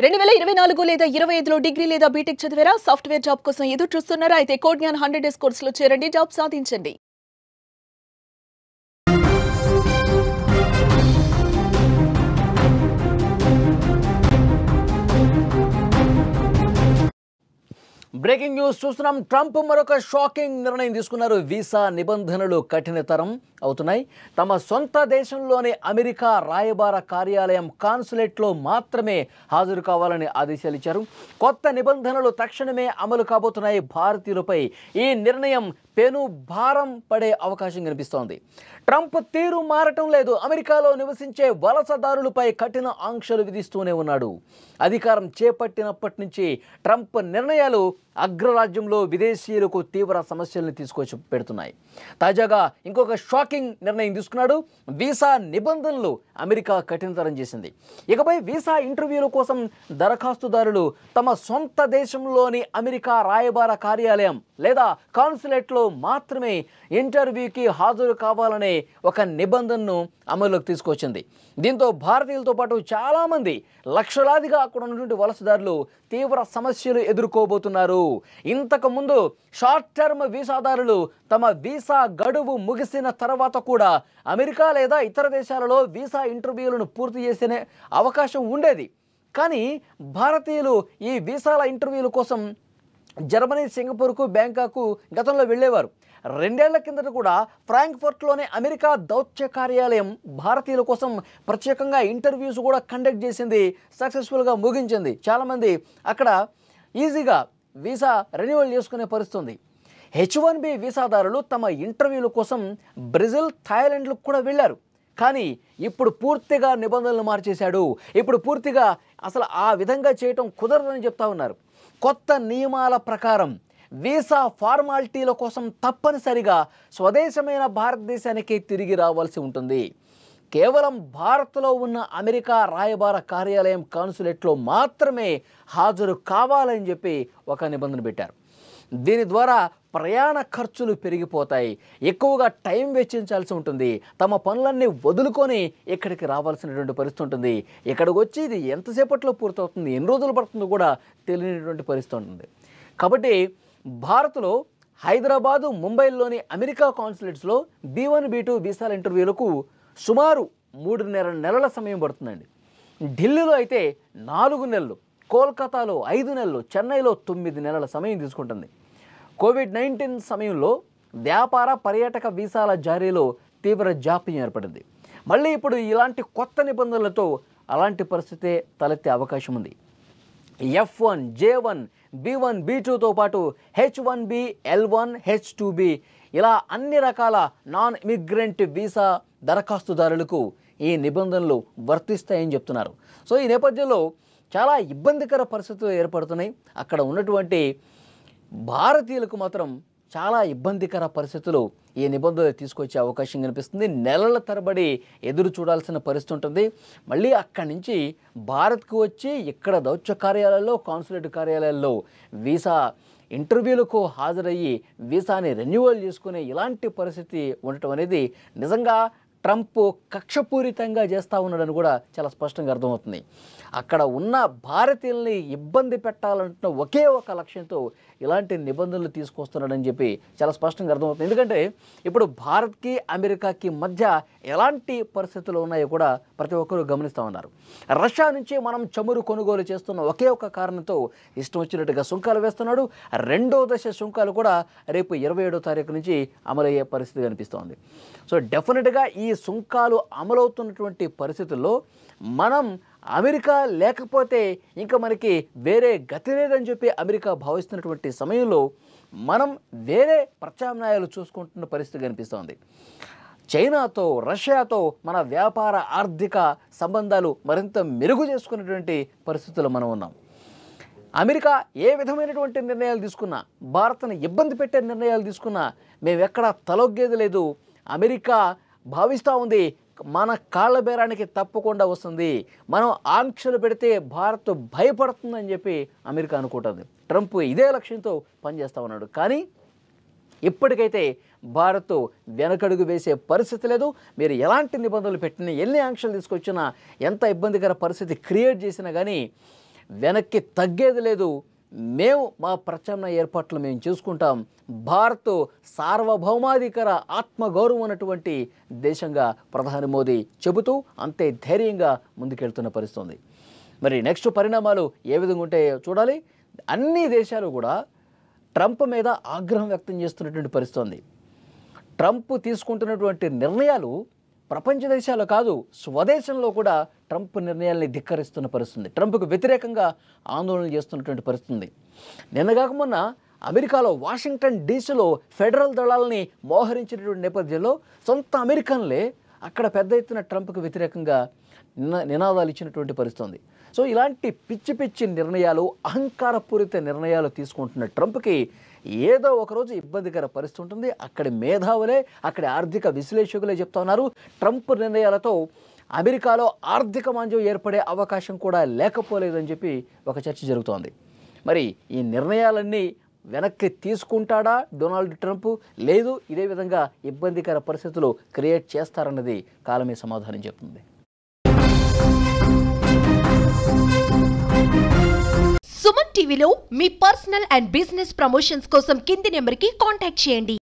2024 లేదా 25లో డిగ్రీ లేదా బీటెక్ చదివారా? సాఫ్ట్‌వేర్ జాబ్ కోసం ఎదురు చూస్తున్నారా? అయితే కోడ్ జ్ఞాన్ 100 డేస్ కోర్సులో చేరండి, జాబ్ సాధించండి. బ్రేకింగ్ న్యూస్ చూస్తున్నాం. ట్రంప్ మరొక షాకింగ్ నిర్ణయం తీసుకున్నారు. వీసా నిబంధనలు కఠినతరం అవుతున్నాయి. తమ సొంత దేశంలోని అమెరికా రాయబార కార్యాలయం కాన్సులేట్లో మాత్రమే హాజరు కావాలని ఆదేశాలు ఇచ్చారు. కొత్త నిబంధనలు తక్షణమే అమలు కాబోతున్నాయి. భారతీయులపై ఈ నిర్ణయం పెను భారం పడే అవకాశం కనిపిస్తోంది. ట్రంప్ తీరు మారటం లేదు. అమెరికాలో నివసించే వలసదారులపై కఠిన ఆంక్షలు విధిస్తూనే ఉన్నాడు. అధికారం చేపట్టినప్పటి నుంచి ట్రంప్ నిర్ణయాలు అగ్రరాజ్యంలో విదేశీయులకు తీవ్ర సమస్యలను తీసుకొచ్చి పెడుతున్నాయి. తాజాగా ఇంకొక షాకింగ్ నిర్ణయం తీసుకున్నాడు. వీసా నిబంధనలు అమెరికా కఠినతరం చేసింది. ఇకపై వీసా ఇంటర్వ్యూల కోసం దరఖాస్తుదారులు తమ సొంత దేశంలోని అమెరికా రాయబార కార్యాలయం లేదా కాన్సులేట్లో మాత్రమే ఇంటర్వ్యూకి హాజరు కావాలనే ఒక నిబంధనను అమలులోకి తీసుకొచ్చింది. దీంతో భారతీయులతో పాటు చాలామంది లక్షలాదిగా అక్కడ ఉన్నటువంటి వలసదారులు తీవ్ర సమస్యలు ఎదుర్కోబోతున్నారు. ఇంతకుముందు షార్ట్ టర్మ్ వీసాదారులు తమ వీసా గడువు ముగిసిన తర్వాత కూడా అమెరికా లేదా ఇతర దేశాలలో వీసా ఇంటర్వ్యూలను పూర్తి చేసే అవకాశం ఉండేది. కానీ భారతీయులు ఈ వీసాల ఇంటర్వ్యూల కోసం జర్మనీ, సింగపూర్కు, బ్యాంకాకు గతంలో వెళ్ళేవారు. 2 ఏళ్ల కిందట కూడా ఫ్రాంక్ఫర్ట్లోనే అమెరికా దౌత్య కార్యాలయం భారతీయుల కోసం ప్రత్యేకంగా ఇంటర్వ్యూస్ కూడా కండక్ట్ చేసింది, సక్సెస్ఫుల్గా ముగించింది. చాలామంది అక్కడ ఈజీగా వీసా రెన్యువల్ చేసుకునే పరిస్థితుంది. H1B వీసాదారులు తమ ఇంటర్వ్యూల కోసం బ్రెజిల్, థాయిలాండ్లకు కూడా వెళ్ళారు. కానీ ఇప్పుడు పూర్తిగా నిబంధనలు మార్చేశాడు. ఇప్పుడు పూర్తిగా అసలు ఆ విధంగా చేయటం కుదరదని చెప్తా ఉన్నారు. కొత్త నియమాల ప్రకారం వీసా ఫార్మాలిటీల కోసం తప్పనిసరిగా స్వదేశమైన భారతదేశానికి తిరిగి రావాల్సి ఉంటుంది. కేవలం భారత్లో ఉన్న అమెరికా రాయబార కార్యాలయం కాన్సులేట్లో మాత్రమే హాజరు కావాలని చెప్పి ఒక నిబంధన పెట్టారు. దీని ద్వారా ప్రయాణ ఖర్చులు పెరిగిపోతాయి. ఎక్కువగా టైం వెచ్చించాల్సి ఉంటుంది. తమ పనులన్నీ వదులుకొని ఇక్కడికి రావాల్సినటువంటి పరిస్థితి ఉంటుంది. ఇక్కడికి వచ్చి ఇది ఎంతసేపట్లో పూర్తవుతుంది, ఎన్ని రోజులు పడుతుందో కూడా తెలియనటువంటి పరిస్థితి ఉంటుంది. కాబట్టి భారత్లో హైదరాబాదు, ముంబైలోని అమెరికా కాన్సులేట్స్లో B1, B2 వీసాల ఇంటర్వ్యూలకు సుమారు 3.5 నెలల సమయం పడుతుందండి. ఢిల్లీలో అయితే 4 నెలలు, కోల్కతాలో 5 నెలలు, చెన్నైలో 9 నెలల సమయం తీసుకుంటుంది. కోవిడ్-19 సమయంలో వ్యాపార, పర్యాటక వీసాల జారీలో తీవ్ర జాప్యం ఏర్పడింది. మళ్ళీ ఇప్పుడు ఇలాంటి కొత్త నిబంధనలతో అలాంటి పరిస్థితే తలెత్తే అవకాశం ఉంది. F1, J1, B1, B2తో పాటు H1B, L1, H2B ఇలా అన్ని రకాల నాన్ ఇమిగ్రెంట్ వీసా దరఖాస్తుదారులకు ఈ నిబంధనలు వర్తిస్తాయని చెప్తున్నారు. సో ఈ నేపథ్యంలో చాలా ఇబ్బందికర పరిస్థితులు ఏర్పడుతున్నాయి. అక్కడ ఉన్నటువంటి భారతీయులకు మాత్రం చాలా ఇబ్బందికర పరిస్థితులు ఈ నిబంధనలు తీసుకొచ్చే అవకాశం కనిపిస్తుంది. నెలల తరబడి ఎదురు చూడాల్సిన పరిస్థితి ఉంటుంది. మళ్ళీ అక్కడి నుంచి భారత్కు వచ్చి ఇక్కడ దౌత్య కార్యాలయాల్లో, కాన్సులేట్ కార్యాలయాల్లో వీసా ఇంటర్వ్యూలకు హాజరయ్యి వీసాని రెన్యువల్ చేసుకునే ఇలాంటి పరిస్థితి ఉండటం అనేది నిజంగా ట్రంప్ కక్షపూరితంగా చేస్తూ ఉన్నాడని కూడా చాలా స్పష్టంగా అర్థమవుతుంది. అక్కడ ఉన్న భారతీయుల్ని ఇబ్బంది పెట్టాలంటున్న ఒకే ఒక లక్ష్యంతో ఇలాంటి నిబంధనలు తీసుకొస్తున్నాడని చెప్పి చాలా స్పష్టంగా అర్థమవుతుంది. ఎందుకంటే ఇప్పుడు భారత్కి, అమెరికాకి మధ్య ఎలాంటి పరిస్థితులు ఉన్నాయో కూడా ప్రతి ఒక్కరూ గమనిస్తూ ఉన్నారు. రష్యా నుంచి మనం చమురు కొనుగోలు చేస్తున్న ఒకే ఒక కారణంతో ఇష్టం వచ్చినట్టుగా సుంకాలు వేస్తున్నాడు. 2వ దశ సుంకాలు కూడా రేపు 27వ తారీఖు నుంచి అమలయ్యే పరిస్థితి కనిపిస్తోంది. సో డెఫినెట్గా ఈ సుంకాలు అమలవుతున్నటువంటి పరిస్థితుల్లో మనం అమెరికా లేకపోతే ఇంకా మనకి వేరే గతి లేదని చెప్పి అమెరికా భావిస్తున్నటువంటి సమయంలో మనం వేరే ప్రత్యామ్నాయాలు చూసుకుంటున్న పరిస్థితి కనిపిస్తోంది. చైనాతో, రష్యాతో మన వ్యాపార, ఆర్థిక సంబంధాలు మరింత మెరుగు చేసుకునేటువంటి పరిస్థితుల్లో మనం ఉన్నాం. అమెరికా ఏ విధమైనటువంటి నిర్ణయాలు తీసుకున్నా, భారత్ను ఇబ్బంది పెట్టే నిర్ణయాలు తీసుకున్నా మేము ఎక్కడా తలొగ్గేది లేదు. అమెరికా భావిస్తూ ఉంది మన కాళ్ళ బేరానికి తప్పకుండా వస్తుంది, మనం ఆంక్షలు పెడితే భారత్ భయపడుతుందని చెప్పి అమెరికా అనుకుంటుంది. ట్రంప్ ఇదే లక్ష్యంతో పనిచేస్తూ ఉన్నాడు. కానీ ఇప్పటికైతే భారత్ వెనకడుగు వేసే పరిస్థితి లేదు. మీరు ఎలాంటి నిబంధనలు పెట్టినా, ఎన్ని ఆంక్షలు తీసుకొచ్చినా, ఎంత ఇబ్బందికర పరిస్థితి క్రియేట్ చేసినా కానీ వెనక్కి తగ్గేది లేదు, మేము మా ప్రత్యామ్నాయ ఏర్పాట్లు మేము చేసుకుంటాం, భారత్ సార్వభౌమాధికార ఆత్మగౌరవం ఉన్నటువంటి దేశంగా ప్రధాని మోదీ చెబుతూ అంతే ధైర్యంగా ముందుకెళ్తున్న పరిస్థితి. మరి నెక్స్ట్ పరిణామాలు ఏ విధంగా ఉంటాయో చూడాలి. అన్ని దేశాలు కూడా ట్రంప్ మీద ఆగ్రహం వ్యక్తం చేస్తున్నటువంటి పరిస్థితి. ట్రంప్ తీసుకుంటున్నటువంటి నిర్ణయాలు ప్రపంచ దేశాలు కాదు, స్వదేశంలో కూడా ట్రంప్ నిర్ణయాల్ని ధిక్కరిస్తున్న పరిస్థితి. ట్రంప్కు వ్యతిరేకంగా ఆందోళన చేస్తున్నటువంటి పరిస్థితి. నిన్నగాక మొన్న అమెరికాలో వాషింగ్టన్ డీసీలో ఫెడరల్ దళాలని మోహరించినటువంటి నేపథ్యంలో సొంత అమెరికన్లే అక్కడ పెద్ద ఎత్తున ట్రంప్కు వ్యతిరేకంగా నినాదాలు ఇచ్చినటువంటి పరిస్థితి. సో ఇలాంటి పిచ్చి పిచ్చి నిర్ణయాలు, అహంకారపూరిత నిర్ణయాలు తీసుకుంటున్న ట్రంప్కి ఏదో ఒకరోజు ఇబ్బందికర పరిస్థితి ఉంటుంది. అక్కడి మేధావులే, అక్కడి ఆర్థిక విశ్లేషకులే చెప్తా ఉన్నారు, ట్రంప్ నిర్ణయాలతో అమెరికాలో ఆర్థిక మాంద్యం ఏర్పడే అవకాశం కూడా లేకపోలేదని చెప్పి ఒక చర్చ జరుగుతోంది. మరి ఈ నిర్ణయాలన్నీ వెనక్కి తీసుకుంటాడా డొనాల్డ్ ట్రంప్, లేదు ఇదే విధంగా ఇబ్బందికర పరిస్థితులు క్రియేట్ చేస్తారన్నది కాలమే సమాధానం చెప్తుంది. సుమన్ టీవీలో మీ పర్సనల్ అండ్ బిజినెస్ ప్రమోషన్స్ కోసం కింది నెంబర్కి కాంటాక్ట్ చేయండి.